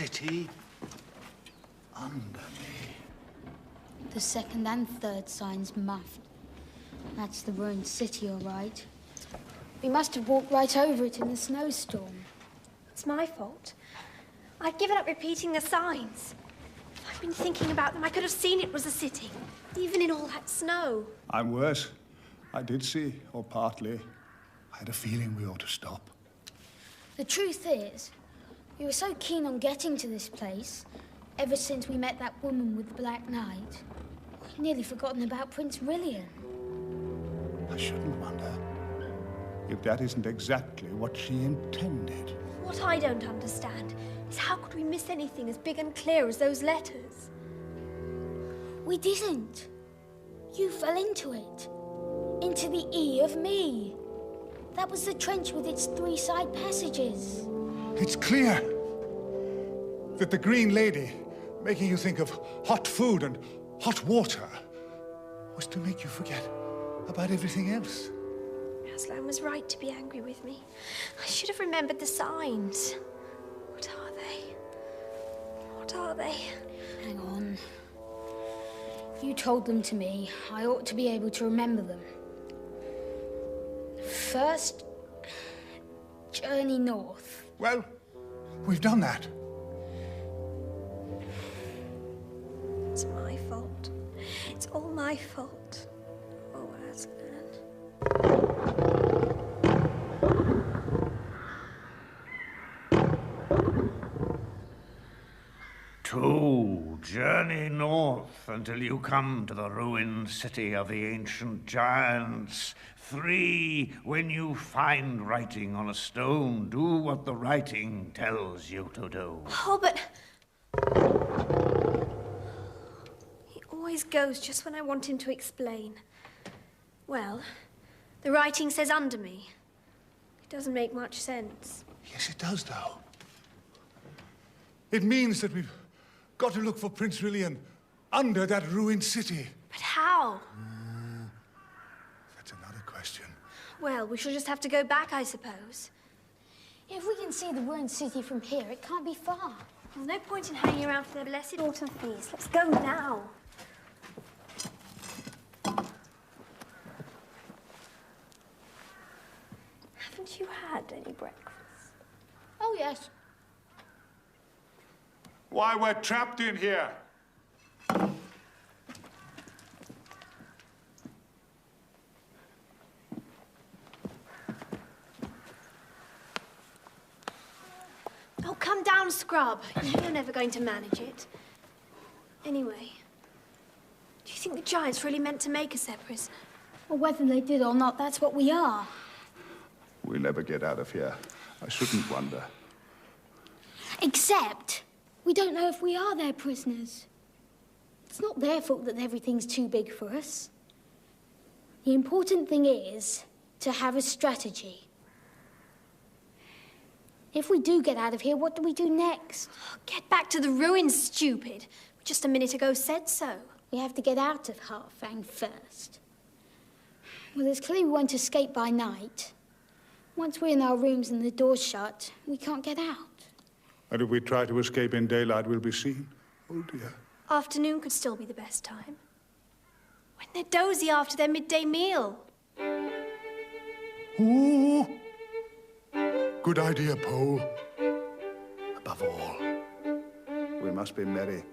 city under me. The second and third signs muffed. That's the ruined city, all right. We must have walked right over it in the snowstorm. It's my fault. I've given up repeating the signs. If I'd been thinking about them, I could have seen it was a city, even in all that snow. I'm worse. I did see, or partly. I had a feeling we ought to stop. The truth is, we were so keen on getting to this place, ever since we met that woman with the Black Knight, we'd nearly forgotten about Prince Rilian. I shouldn't wonder if that isn't exactly what she intended. What I don't understand is how could we miss anything as big and clear as those letters? We didn't. You fell into it. Into the E of me. That was the trench with its 3 side passages. It's clear that the Green Lady, making you think of hot food and hot water, was to make you forget about everything else. Aslan was right to be angry with me. I should have remembered the signs. What are they? What are they? Hang on. You told them to me. I ought to be able to remember them. First, journey north. Well, we've done that. It's my fault. It's all my fault. Oh, Aslan. Two, journey north until you come to the ruined city of the ancient giants. 3, when you find writing on a stone, do what the writing tells you to do. Oh, but... he always goes just when I want him to explain. Well, the writing says under me. It doesn't make much sense. Yes, it does, though. It means that we've got to look for Prince Rilian under that ruined city. But how? That's another question. Well, we shall just have to go back, I suppose. If we can see the ruined city from here, it can't be far. There's no point in hanging around for the blessed autumn feast. Let's go now. Haven't you had any breakfast? Oh, yes. Why, we're trapped in here. Oh, come down, Scrub. You know you're never going to manage it. Anyway, do you think the giants really meant to make us their prisoner? Well, whether they did or not, that's what we are. We'll never get out of here. I shouldn't wonder. Except, we don't know if we are their prisoners. It's not their fault that everything's too big for us. The important thing is to have a strategy. If we do get out of here, what do we do next? Get back to the ruins, stupid. We just a minute ago said so. We have to get out of Harfang first. Well, it's clear we won't escape by night. Once we're in our rooms and the door's shut, we can't get out. And if we try to escape in daylight, we'll be seen. Oh, dear. Afternoon could still be the best time. When they're dozy after their midday meal. Ooh! Good idea, Poe. Above all, we must be merry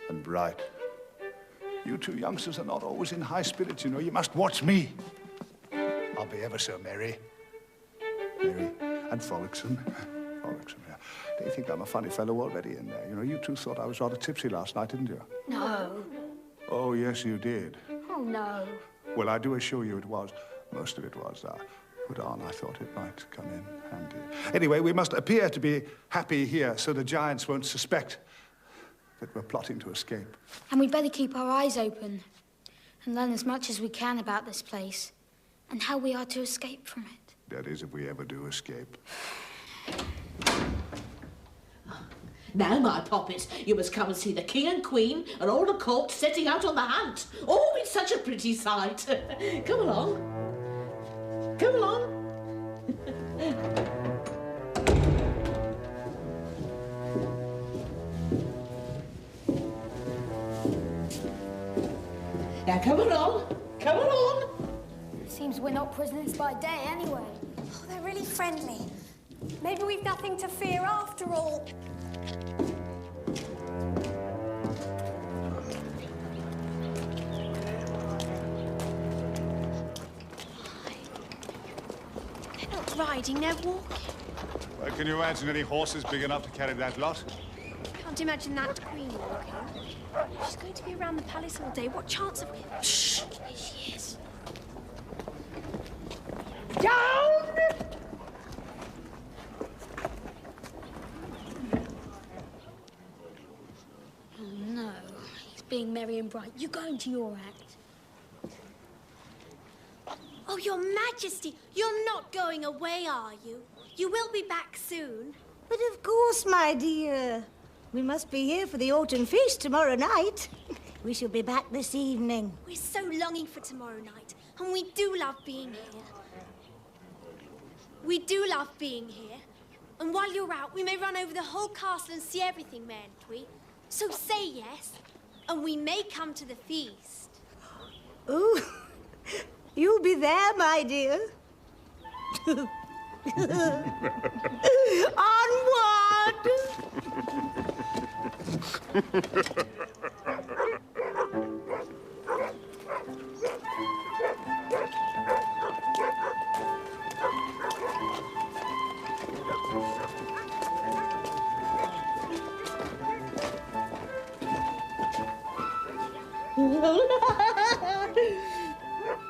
and bright. You two youngsters are not always in high spirits, you know. You must watch me. I'll be ever so merry. Merry and frolicsome. Frolicsome, yeah. Do you think I'm a funny fellow already in there? You know, you two thought I was rather tipsy last night, didn't you? No. Oh, yes, you did. Oh, no. Well, I do assure you it was. Most of it was put on. I thought it might come in handy. Anyway, we must appear to be happy here so the giants won't suspect that we're plotting to escape. And we'd better keep our eyes open and learn as much as we can about this place and how we are to escape from it. That is, if we ever do escape. Now, my poppet, you must come and see the king and queen and all the court setting out on the hunt. Oh, it's such a pretty sight. Come along. Come along. Now, come along. Come along. Seems we're not prisoners by day anyway. Oh, they're really friendly. Maybe we've nothing to fear after all. They're not riding, they're walking. Well, can you imagine any horses big enough to carry that lot? Can't imagine that queen walking. She's going to be around the palace all day. What chance have we? Shh! Here she is. Down! Oh, no. He's being merry and bright. You go into your act. Oh, Your Majesty, you're not going away, are you? You will be back soon. But of course, my dear. We must be here for the autumn feast tomorrow night. We shall be back this evening. We're so longing for tomorrow night, and we do love being here. We do love being here. And while you're out, we may run over the whole castle and see everything, mayn't we? So say yes, and we may come to the feast. Oh, you'll be there, my dear. Onward!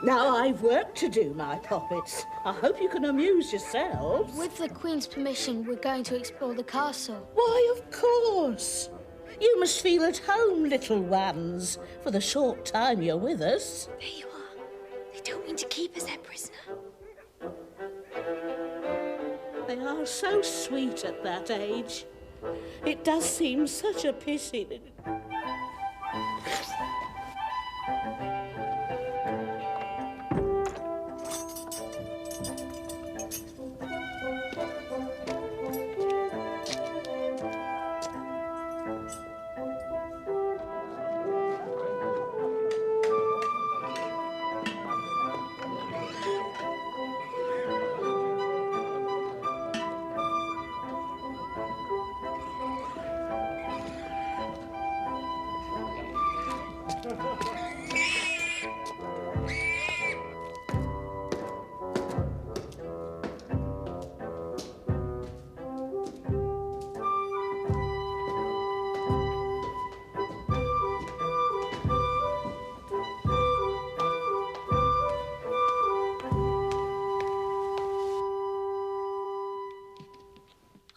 Now I've work to do, my poppets. I hope you can amuse yourselves. With the Queen's permission, we're going to explore the castle. Why, of course. You must feel at home, little ones, for the short time you're with us. There you are. They don't mean to keep us their prisoner. They are so sweet at that age. It does seem such a pity that...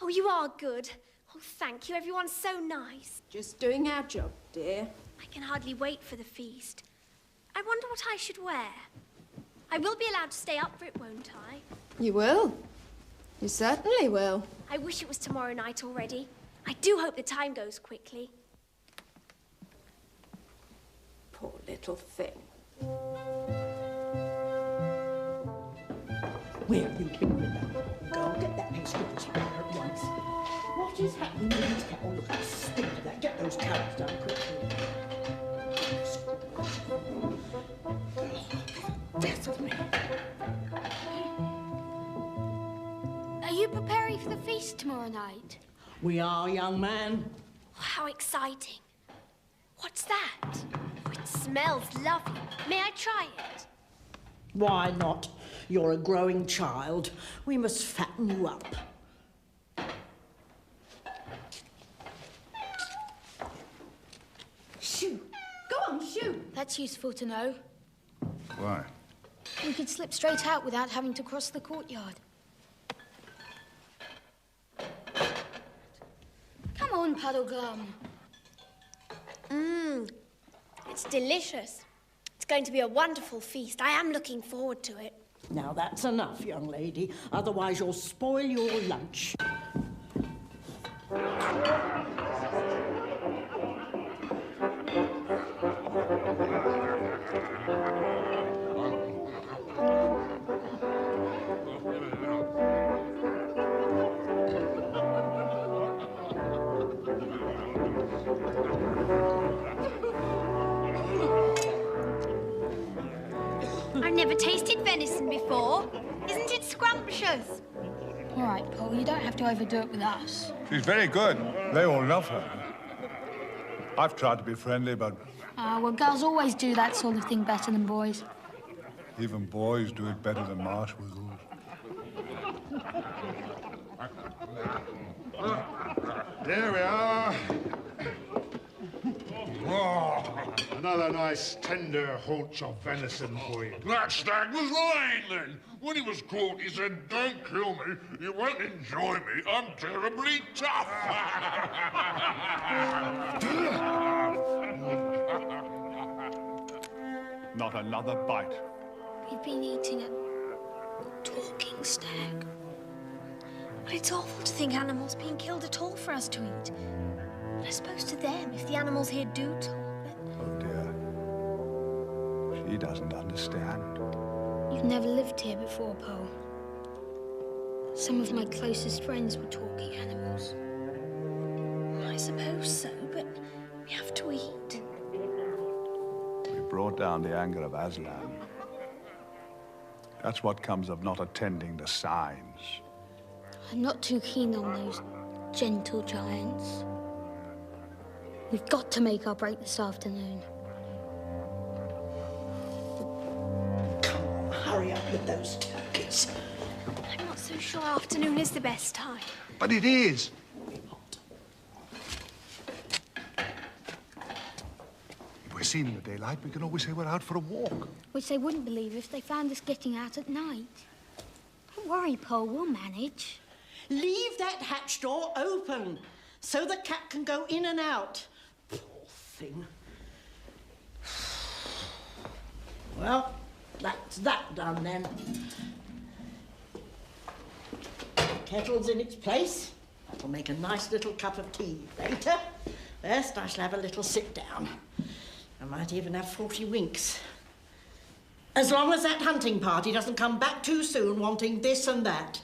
Oh, you are good. Oh, thank you. Everyone's so nice. Just doing our job, dear. I can hardly wait for the feast. I wonder what I should wear. I will be allowed to stay up for it, won't I? You will. You certainly will. I wish it was tomorrow night already. I do hope the time goes quickly. Poor little thing. Where have you been with them? Go and get that next door spreader at once. What is happening with these cows? Oh, look at the stink of that. Get those cows down quickly. Death of me. Are you preparing for the feast tomorrow night? We are, young man. Oh, how exciting. What's that? Oh, it smells lovely. May I try it? Why not? You're a growing child. We must fatten you up. Shoo! Go on, shoo! That's useful to know. Why? We could slip straight out without having to cross the courtyard. Come on, Puddleglum. It's delicious. It's going to be a wonderful feast. I am looking forward to it. Now that's enough, young lady. Otherwise you'll spoil your lunch. never tasted venison before. Isn't it scrumptious? All right, Paul, you don't have to overdo it with us. She's very good. They all love her. I've tried to be friendly, but Well, girls always do that sort of thing better than boys. even boys do it better than marshmallows. There we are. Oh, another nice tender haunch of venison for you. That stag was lying then. When he was caught, he said, "Don't kill me. You won't enjoy me. I'm terribly tough." Not another bite. We've been eating a talking stag. But it's awful to think animals being killed at all for us to eat. But I suppose to them, if the animals here do talk, then... Oh, dear. She doesn't understand. You've never lived here before, Paul. Some of my closest friends were talking animals. I suppose so, but we have to eat. We brought down the anger of Aslan. That's what comes of not attending the signs. I'm not too keen on those gentle giants. We've got to make our break this afternoon. Come on, hurry up with those turkeys. I'm not so sure afternoon is the best time. But it is. If we're seen in the daylight, we can always say we're out for a walk. Which they wouldn't believe if they found us getting out at night. Don't worry, Paul, we'll manage. Leave that hatch door open so the cat can go in and out. Poor thing. Well, that's that done then. Kettle's in its place. That'll make a nice little cup of tea later. First, I shall have a little sit down. I might even have 40 winks. As long as that hunting party doesn't come back too soon wanting this and that.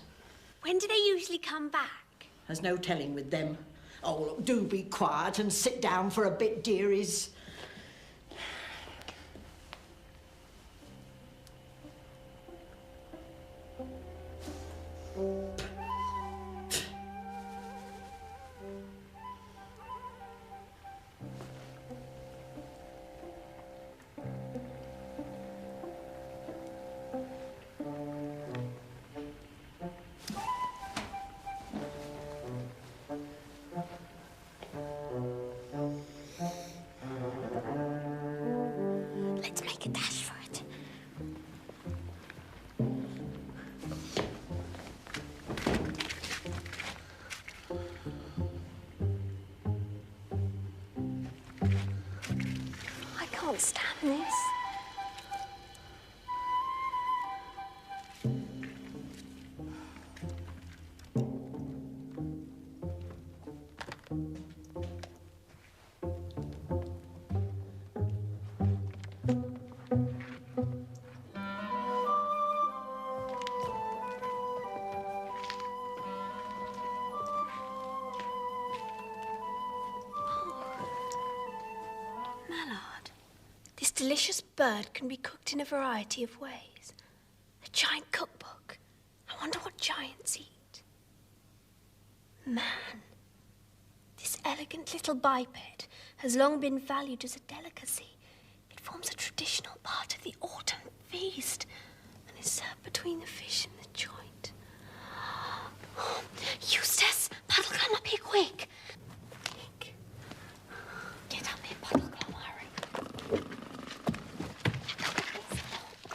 When do they usually come back? There's no telling with them. Oh, look, do be quiet and sit down for a bit, dearies. Let's make a dash for it. I can't stand this. Mallard, this delicious bird can be cooked in a variety of ways. A giant cookbook. I wonder what giants eat. Man, this elegant little biped has long been valued as a delicacy. It forms a traditional part of the autumn feast and is served between the fish and the joint. Eustace, Puddlecombe, up here quick. Quick. Get up here, Puddlecombe, hurry. Look at this, look.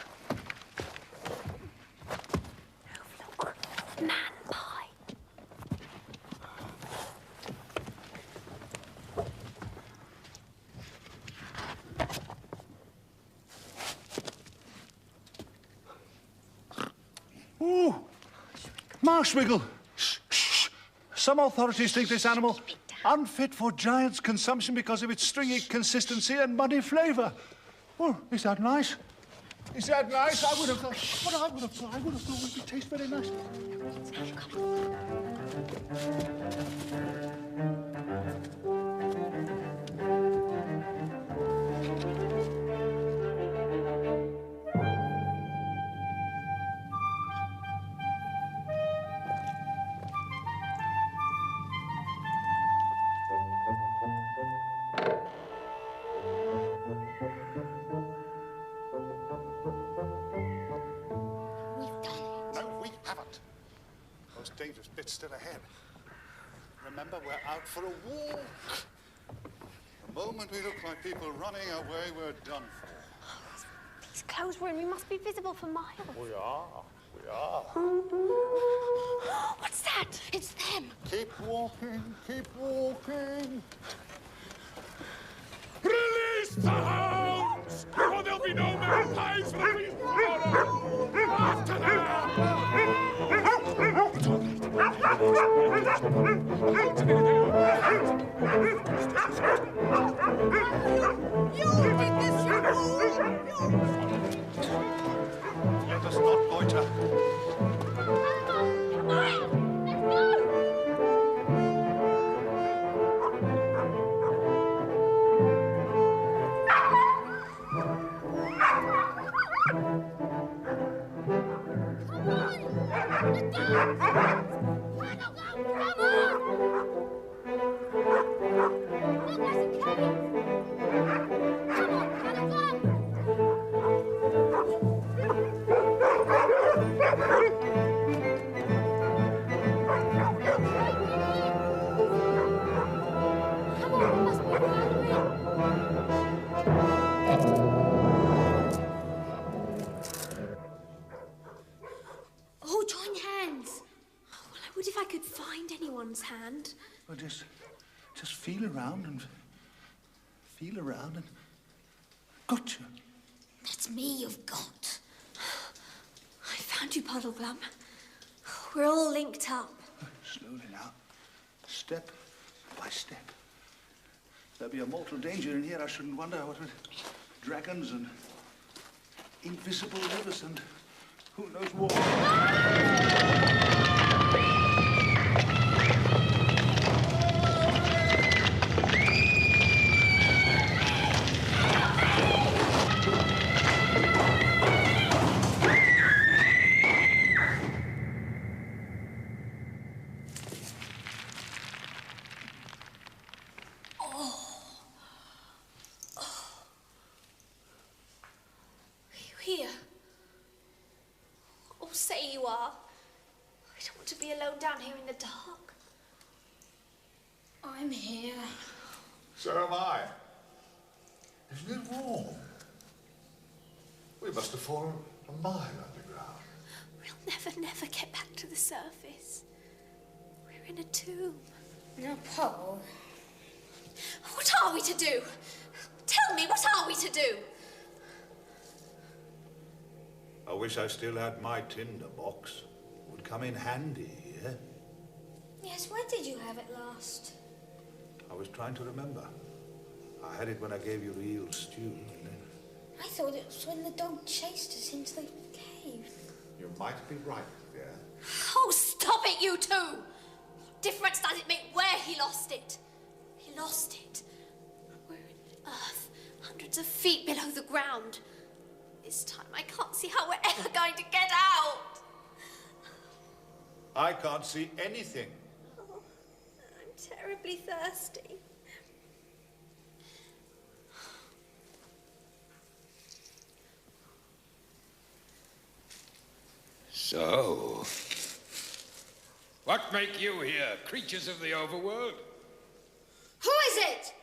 Oh, look, man pie. Ooh, marshwiggle. Shh, shh. Some authorities think this animal unfit for giants' consumption because of its stringy consistency and muddy flavour. Oh, is that nice? Is that nice? I would have thought. I would have thought it would taste very nice. bit's still ahead. Remember, we're out for a walk. The moment we look like people running away, we're done for. These clothes were in. We must be visible for miles. We are. We are. What's that? It's them. Keep walking. Keep walking. Release the hounds! Or there'll be no magpies for the beast tomorrow! After You did this, you fool! Let us not loiter. Come on, let's go! Oh, join hands. Well, I would if I could find anyone's hand. Well, just feel around and gotcha. That's me you've got. I found you, Puddleglum. We're all linked up. Slowly now, step by step. There'll be a mortal danger in here, I shouldn't wonder. What with dragons and invisible rivers and who knows what. Here. Or say you are. I don't want to be alone down here in the dark. I'm here. So am I. Isn't it warm? We must have fallen a mile underground. We'll never get back to the surface. We're in a tomb. Now, Paul. What are we to do? Tell me, what are we to do? I wish I still had my tinder box. Would come in handy here. Yes, where did you have it last? I was trying to remember. I had it when I gave you the eel stew. And then... I thought it was when the dog chased us into the cave. You might be right there. Oh, stop it, you two! What difference does it make where he lost it? He lost it. We're in earth, hundreds of feet below the ground. This time I can't see how we're ever going to get out. I can't see anything. Oh, I'm terribly thirsty. So, what make you here, creatures of the overworld? Who is it?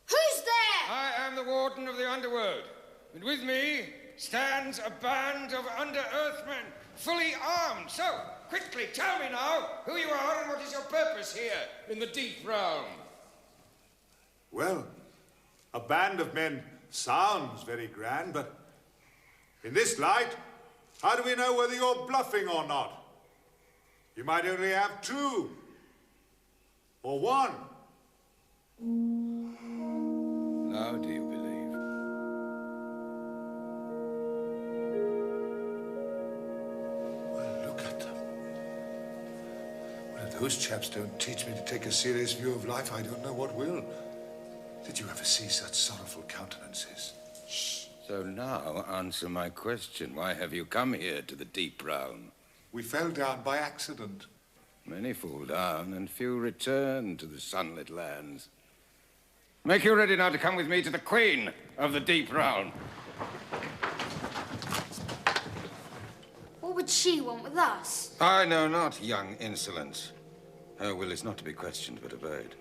Who's there? I am the warden of the underworld, and with me stands a band of under-earthmen, fully armed. So, quickly, tell me now who you are and what is your purpose here in the deep realm. Well, a band of men sounds very grand, but in this light, how do we know whether you're bluffing or not? You might only have two, or one. Now do you believe? Well, look at them. Well, if those chaps don't teach me to take a serious view of life, I don't know what will. Did you ever see such sorrowful countenances? Shh. So now answer my question. Why have you come here to the deep realm? We fell down by accident. Many fall down and few return to the sunlit lands. Make you ready now to come with me to the Queen of the Deep Realm. What would would she want with us? I know not, young insolence. Her will is not to be questioned but obeyed.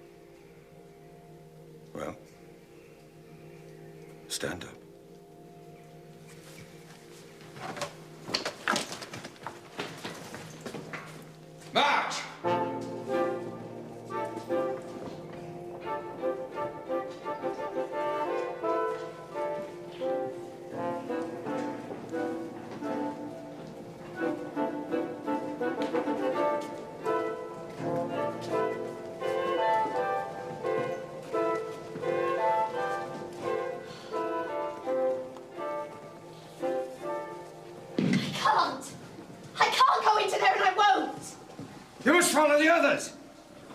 Well, stand up. March! I can't go into there and I won't! You must follow the others!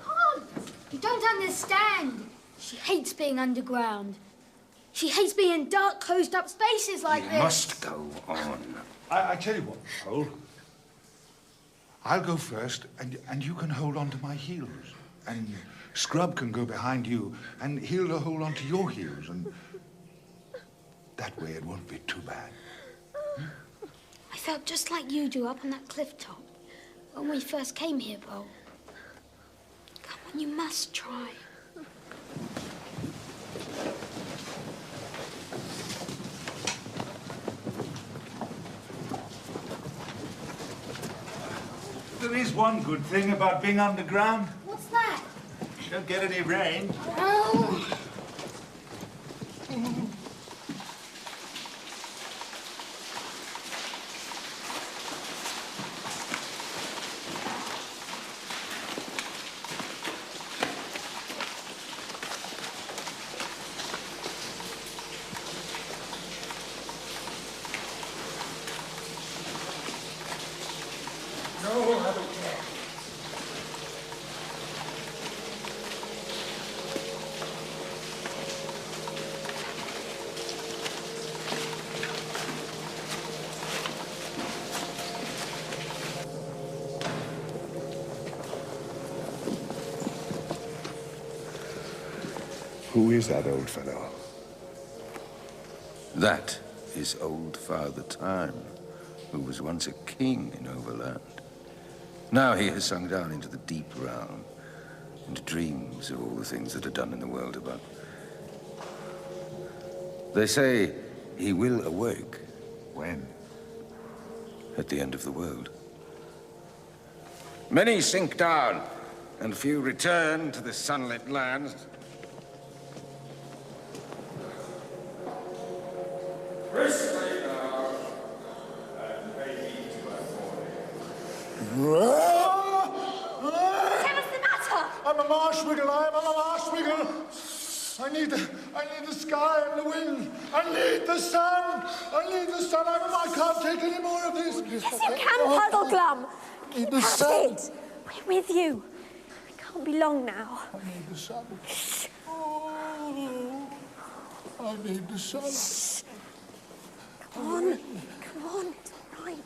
Can't! You don't understand. She hates being underground. She hates being in dark, closed-up spaces like this. You must go on. I tell you what, Pole. I'll go first, and you can hold on to my heels. And Scrub can go behind you, and he'll hold on to your heels, and that way it won't be too bad. I felt just like you do up on that cliff top when we first came here, Pole. Come on, you must try. There is one good thing about being underground. What's that? You don't get any rain. Oh. No, I don't care. Who is that old fellow? That is old Father Time, who was once a king in Overland. Now he has sunk down into the deep realm and dreams of all the things that are done in the world above. They say he will awake. When? At the end of the world. Many sink down, and few return to the sunlit lands. Briskly now, and pay heed to my warning. What's the matter? I'm a marshwiggle, I'm a marshwiggle. I need the sky and the wind. I need the sun. I can't take any more of this. Yes, you can, Puddleglum. I need the sun. We're with you. It can't be long now. I need the sun. Oh, I need the sun. Come on. Come on. It's all right.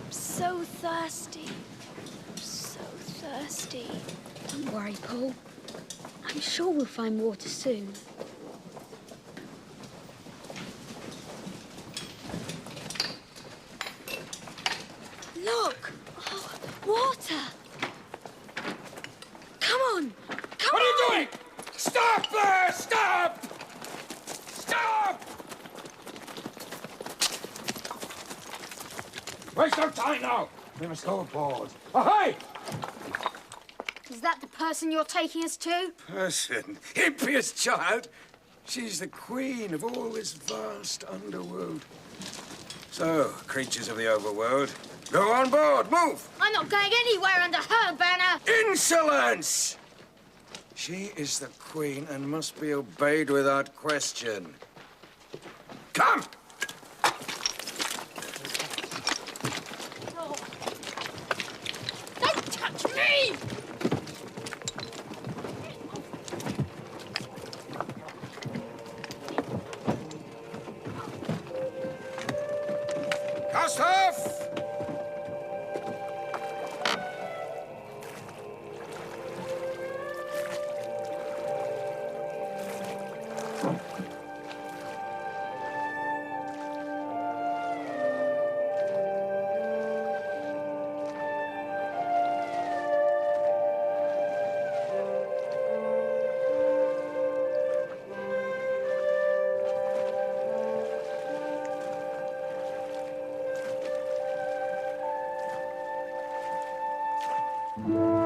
I'm so thirsty. I'm so thirsty. Don't worry, Paul. I'm sure we'll find water soon. Look! Oh, water! Come on! Come What are you on! doing? Stop there! Stop! Stop! Waste no time now. We must go aboard. Ahoy! Is that the person you're taking us to? Person? Impious child! She's the queen of all this vast underworld. So, creatures of the overworld, go on board, move! I'm not going anywhere under her banner! Insolence! She is the queen and must be obeyed without question. Come! No. Don't touch me! Thank you.